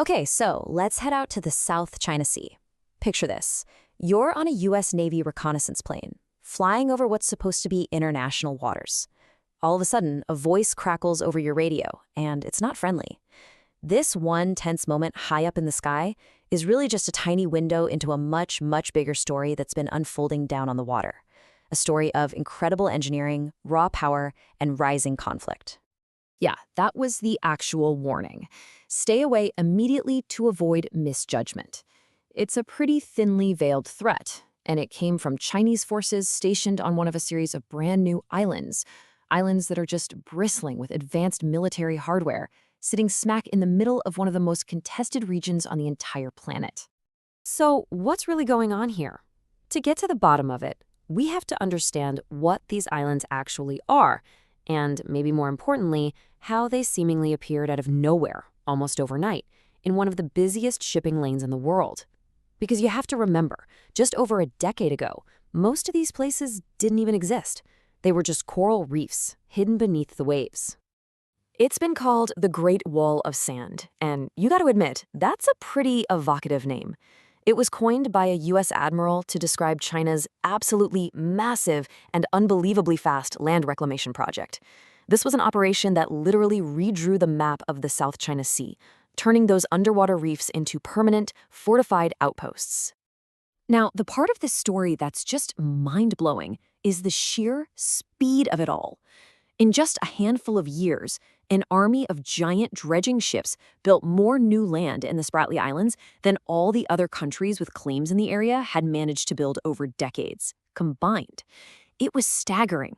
Okay, so let's head out to the South China Sea. Picture this. You're on a US Navy reconnaissance plane, flying over what's supposed to be international waters. All of a sudden, a voice crackles over your radio, and it's not friendly. This one tense moment high up in the sky is really just a tiny window into a much, much bigger story that's been unfolding down on the water. A story of incredible engineering, raw power, and rising conflict. Yeah, that was the actual warning. Stay away immediately to avoid misjudgment. It's a pretty thinly veiled threat, and it came from Chinese forces stationed on one of a series of brand new islands. Islands that are just bristling with advanced military hardware, sitting smack in the middle of one of the most contested regions on the entire planet. So, what's really going on here? To get to the bottom of it, we have to understand what these islands actually are, and maybe more importantly, how they seemingly appeared out of nowhere, almost overnight, in one of the busiest shipping lanes in the world. Because you have to remember, just over a decade ago, most of these places didn't even exist. They were just coral reefs, hidden beneath the waves. It's been called the Great Wall of Sand, and you got to admit, that's a pretty evocative name. It was coined by a US admiral to describe China's absolutely massive and unbelievably fast land reclamation project. This was an operation that literally redrew the map of the South China Sea, turning those underwater reefs into permanent, fortified outposts. Now, the part of this story that's just mind-blowing is the sheer speed of it all. In just a handful of years, an army of giant dredging ships built more new land in the Spratly Islands than all the other countries with claims in the area had managed to build over decades, combined. It was staggering.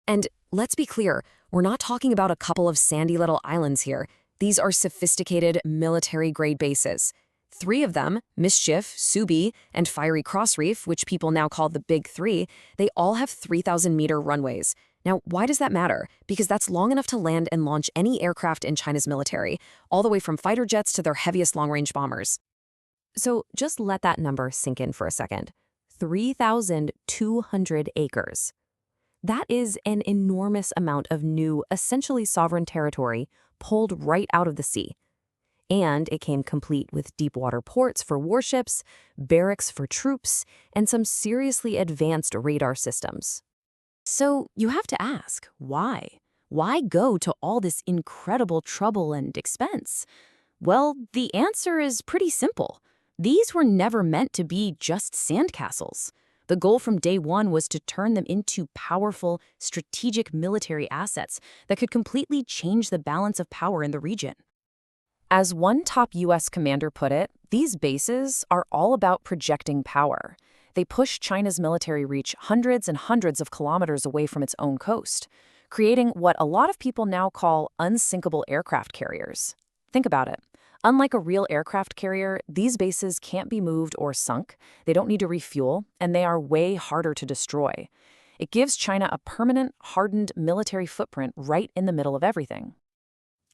And let's be clear, we're not talking about a couple of sandy little islands here. These are sophisticated military-grade bases. 3 of them, Mischief, Subi, and Fiery Cross Reef, which people now call the Big Three, they all have 3,000-meter runways. Now, why does that matter? Because that's long enough to land and launch any aircraft in China's military, all the way from fighter jets to their heaviest long-range bombers. So just let that number sink in for a second. 3,200 acres. That is an enormous amount of new, essentially sovereign territory pulled right out of the sea. And it came complete with deep-water ports for warships, barracks for troops, and some seriously advanced radar systems. So you have to ask, why? Why go to all this incredible trouble and expense? Well, the answer is pretty simple. These were never meant to be just sandcastles. The goal from day one was to turn them into powerful, strategic military assets that could completely change the balance of power in the region. As one top US commander put it, these bases are all about projecting power. They push China's military reach hundreds and hundreds of kilometers away from its own coast, creating what a lot of people now call unsinkable aircraft carriers. Think about it. Unlike a real aircraft carrier, these bases can't be moved or sunk, they don't need to refuel, and they are way harder to destroy. It gives China a permanent, hardened military footprint right in the middle of everything.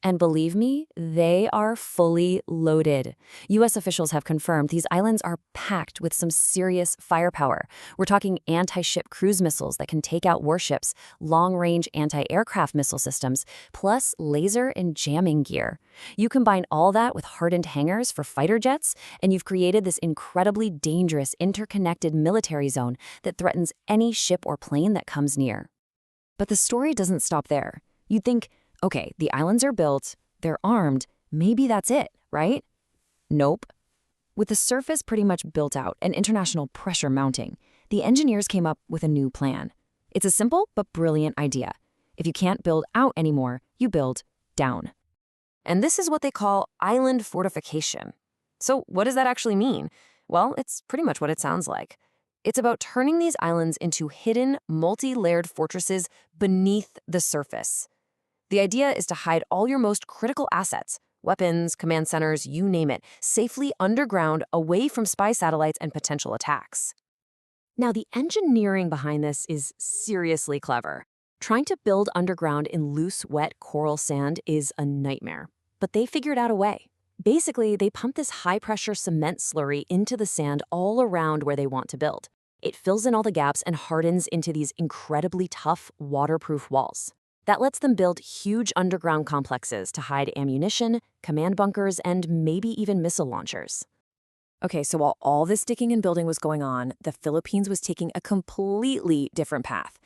And believe me, they are fully loaded. US officials have confirmed these islands are packed with some serious firepower. We're talking anti-ship cruise missiles that can take out warships, long-range anti-aircraft missile systems, plus laser and jamming gear. You combine all that with hardened hangars for fighter jets, and you've created this incredibly dangerous interconnected military zone that threatens any ship or plane that comes near. But the story doesn't stop there. You'd think, okay, the islands are built, they're armed, maybe that's it, right? Nope. With the surface pretty much built out and international pressure mounting, the engineers came up with a new plan. It's a simple but brilliant idea. If you can't build out anymore, you build down. And this is what they call island fortification. So what does that actually mean? Well, it's pretty much what it sounds like. It's about turning these islands into hidden, multi-layered fortresses beneath the surface. The idea is to hide all your most critical assets, weapons, command centers, you name it, safely underground away from spy satellites and potential attacks. Now, the engineering behind this is seriously clever. Trying to build underground in loose, wet coral sand is a nightmare, but they figured out a way. Basically, they pump this high-pressure cement slurry into the sand all around where they want to build. It fills in all the gaps and hardens into these incredibly tough, waterproof walls. that lets them build huge underground complexes to hide ammunition, command bunkers, and maybe even missile launchers. Okay, so while all this digging and building was going on, the Philippines was taking a completely different path.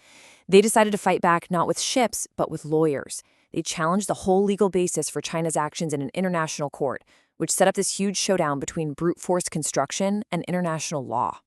They decided to fight back not with ships, but with lawyers. They challenged the whole legal basis for China's actions in an international court, which set up this huge showdown between brute force construction and international law.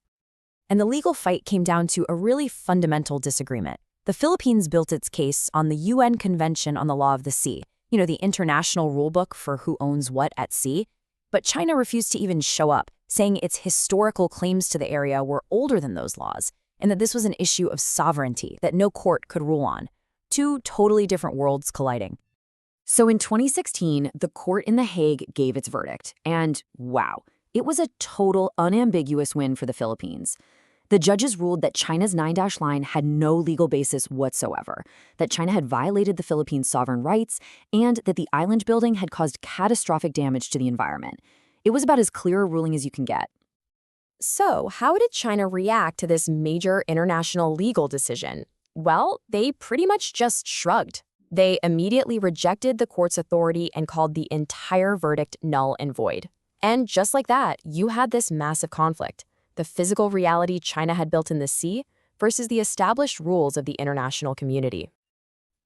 And the legal fight came down to a really fundamental disagreement. The Philippines built its case on the UN Convention on the Law of the Sea, the international rulebook for who owns what at sea. But China refused to even show up, saying its historical claims to the area were older than those laws, and that this was an issue of sovereignty that no court could rule on. Two totally different worlds colliding. So in 2016, the court in The Hague gave its verdict, and wow, it was a total unambiguous win for the Philippines. The judges ruled that China's 9-dash line had no legal basis whatsoever, that China had violated the Philippines' sovereign rights, and that the island building had caused catastrophic damage to the environment. It was about as clear a ruling as you can get. So, how did China react to this major international legal decision? Well, they pretty much just shrugged. They immediately rejected the court's authority and called the entire verdict null and void. And just like that, you had this massive conflict. The physical reality China had built in the sea versus the established rules of the international community.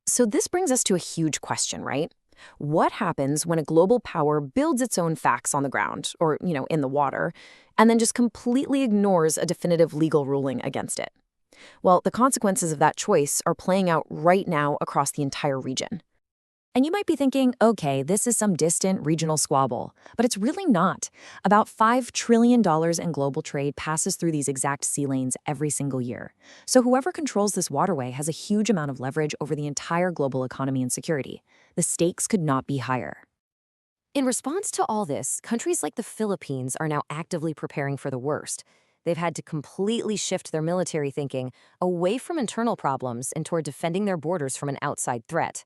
So this brings us to a huge question, right? What happens when a global power builds its own facts on the ground, or, in the water, and then just completely ignores a definitive legal ruling against it? Well, the consequences of that choice are playing out right now across the entire region. And you might be thinking, okay, this is some distant regional squabble, but it's really not. About $5 trillion in global trade passes through these exact sea lanes every single year. So whoever controls this waterway has a huge amount of leverage over the entire global economy and security. The stakes could not be higher. In response to all this, countries like the Philippines are now actively preparing for the worst. They've had to completely shift their military thinking away from internal problems and toward defending their borders from an outside threat.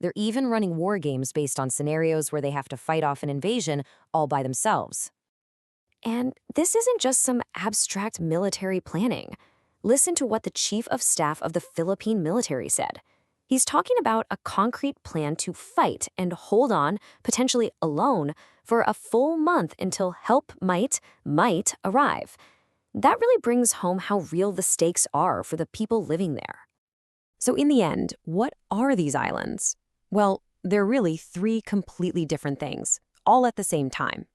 They're even running war games based on scenarios where they have to fight off an invasion all by themselves. And this isn't just some abstract military planning. Listen to what the Chief of Staff of the Philippine military said. He's talking about a concrete plan to fight and hold on, potentially alone, for a full month until help might arrive. That really brings home how real the stakes are for the people living there. So in the end, what are these islands? Well, they're really three completely different things, all at the same time.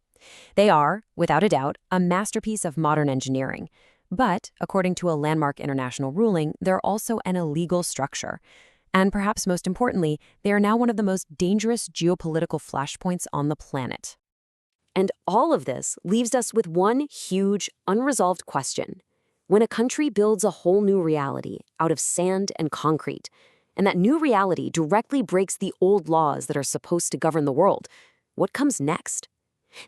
They are, without a doubt, a masterpiece of modern engineering. But, according to a landmark international ruling, they're also an illegal structure. And perhaps most importantly, they are now one of the most dangerous geopolitical flashpoints on the planet. And all of this leaves us with one huge, unresolved question. When a country builds a whole new reality out of sand and concrete, and that new reality directly breaks the old laws that are supposed to govern the world, what comes next?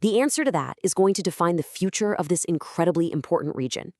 The answer to that is going to define the future of this incredibly important region.